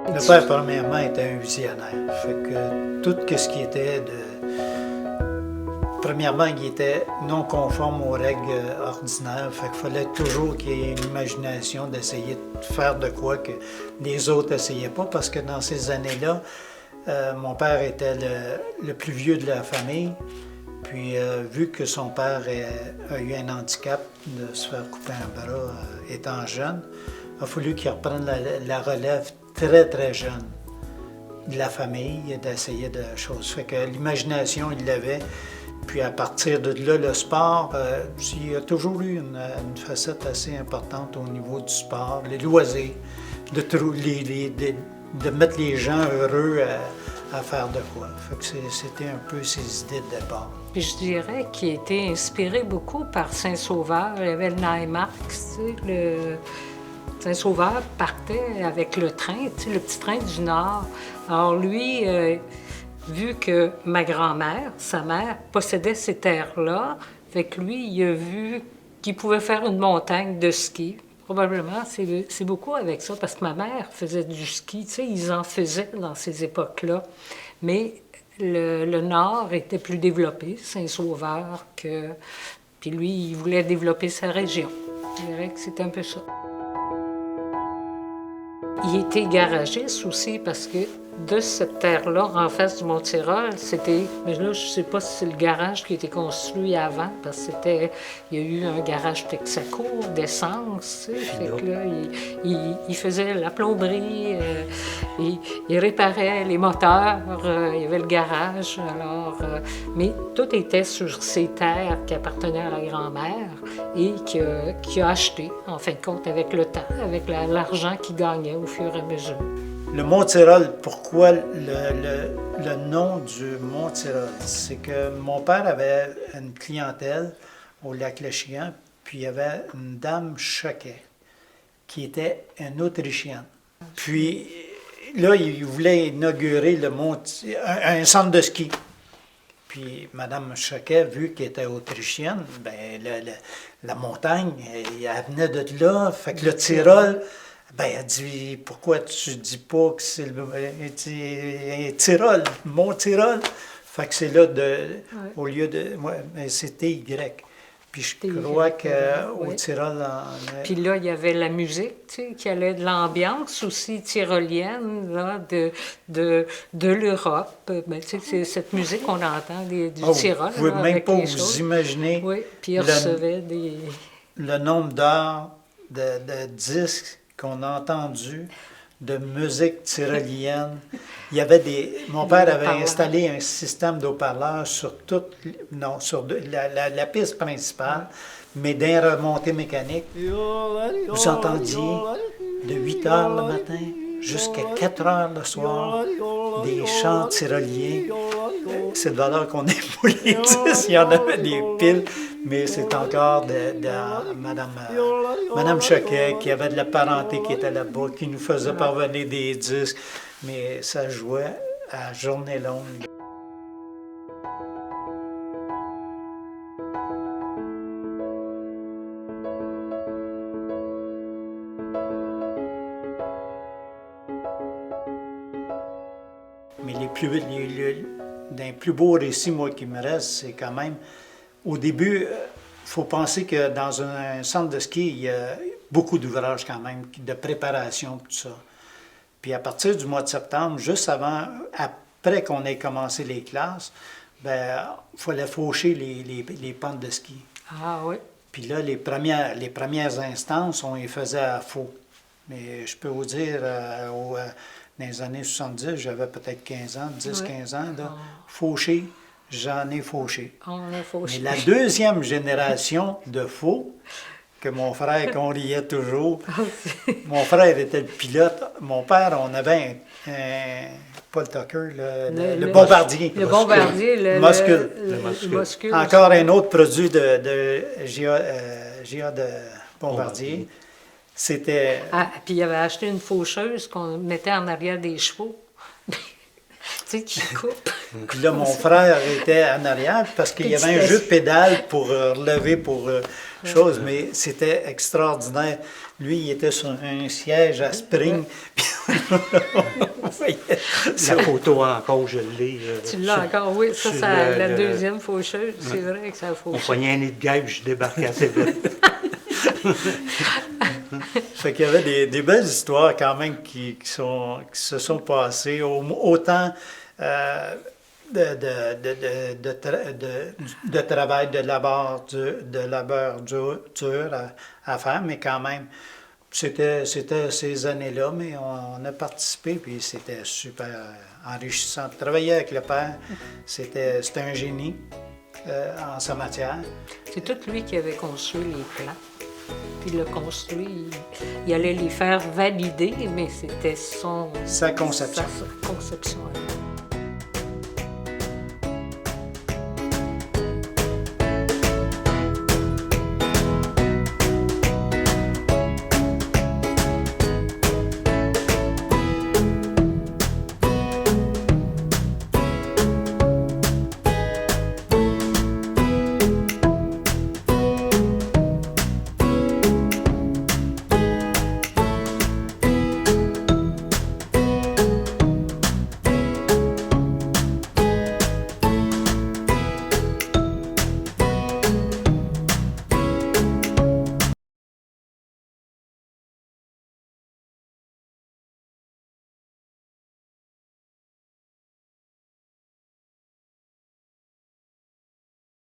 Le père, premièrement, était un visionnaire. Fait que tout ce qui était Premièrement, il était non conforme aux règles ordinaires. Fait qu'il fallait toujours qu'il y ait une imagination d'essayer de faire de quoi que les autres n'essayaient pas, parce que dans ces années-là, mon père était le plus vieux de la famille. Puis, vu que son père a eu un handicap de se faire couper un bras étant jeune, il a fallu qu'il reprenne la relève très, très jeune de la famille, d'essayer de choses. Fait que l'imagination, il l'avait. Puis à partir de là, le sport, il y a toujours eu une facette assez importante au niveau du sport, les loisirs, de mettre les gens heureux à faire de quoi. Fait que c'était un peu ses idées de départ. Puis je dirais qu'il était inspiré beaucoup par Saint-Sauveur. Il y avait le Neumarkt, tu sais, le Saint-Sauveur partait avec le train, tu sais, le petit train du Nord. Alors lui, vu que ma grand-mère, sa mère, possédait ces terres-là, fait que lui, il a vu qu'il pouvait faire une montagne de ski. Probablement, c'est beaucoup avec ça, parce que ma mère faisait du ski, tu sais, ils en faisaient dans ces époques-là. Mais le Nord était plus développé, Saint-Sauveur, que... Puis lui, il voulait développer sa région. Je dirais que c'est un peu ça. Il était garagiste aussi parce que de cette terre-là, en face du Mont-Tirol, c'était... Mais là, je ne sais pas si c'est le garage qui a été construit avant, parce que c'était... Il y a eu un garage Texaco d'essence, tu sais. Fait que là, il faisait la plomberie, il réparait les moteurs, il y avait le garage, alors... mais tout était sur ces terres qui appartenaient à la grand-mère et qui a acheté, en fin de compte, avec le temps, avec l'argent qu'il gagnait au fur et à mesure. Le Mont-Tirol, pourquoi le nom du Mont-Tirol? C'est que mon père avait une clientèle au Lac-Léchigan, puis il y avait une dame Choquet, qui était une Autrichienne. Puis là, il voulait inaugurer un centre de ski. Puis Mme Choquet, vu qu'elle était autrichienne, ben la montagne, elle venait de là. Fait que le Tyrol, ben elle dit, pourquoi tu dis pas que c'est le Tyrol, Mont-Tyrol? Fait que c'est là, au lieu de... Ouais, c'est TY. Puis je crois qu'au Tyrol... Puis là, il y avait la musique, tu sais, qui allait de l'ambiance aussi tyrolienne, là, de l'Europe. Ben, tu sais, c'est cette musique qu'on entend du Tyrol. Vous ne pouvez même pas vous imaginer puis il recevait le nombre d'heures de disques qu'on a entendus de musique tyrolienne. Il y avait mon père avait installé un système d'haut-parleurs sur sur la piste principale, mais d'un remontée mécanique. Vous entendiez de 8 heures le matin jusqu'à 4 heures le soir des chants tyroliens. C'est de valeur qu'on ait pour les 10, il y en avait des piles, mais c'est encore de Madame Choquet, qui avait de la parenté qui était là-bas, qui nous faisait parvenir des disques, mais ça jouait à journée longue. Mais d'un plus beau récit, moi, qui me reste, c'est quand même, au début, il faut penser que dans un centre de ski, il y a beaucoup d'ouvrages quand même, de préparation, tout ça. Puis à partir du mois de septembre, juste après qu'on ait commencé les classes, ben, il fallait faucher les pentes de ski. Ah oui. Puis là, les premières instances, on les faisait à faux. Mais je peux vous dire, dans les années 70, j'avais peut-être 15 ans, 10-15 ans, là, fauché, j'en ai fauché. On a fauché. Mais la deuxième génération de faux, que mon frère, qu'on riait toujours, mon frère était le pilote, mon père, on avait pas le Tucker, le bombardier. Le bombardier, le Muscule. Encore un autre produit de GA de Bombardier. C'était... Ah, puis il avait acheté une faucheuse qu'on mettait en arrière des chevaux. Tu tu sais, qui coupe. Puis là, mon frère était en arrière parce qu'il y avait un jeu de pédale pour relever pour chose, mais c'était extraordinaire. Lui, il était sur un siège à spring. Puis on voyait La photo encore, je l'ai. Tu l'as encore, oui. Ça, sur c'est la le- deuxième faucheuse. C'est vrai que ça a On fauché. poignait un nid de guêpe, je débarquais assez vite. Fait qu'il y avait des belles histoires quand même qui se sont passées, autant de travail, de labeur dur à faire, mais quand même, c'était ces années-là, mais on a participé, puis c'était super enrichissant. Travailler avec le père, c'était un génie en sa matière. C'est tout lui qui avait construit les plans. Puis il l'a construit, il allait les faire valider, mais c'était Sa conception. Sa conception.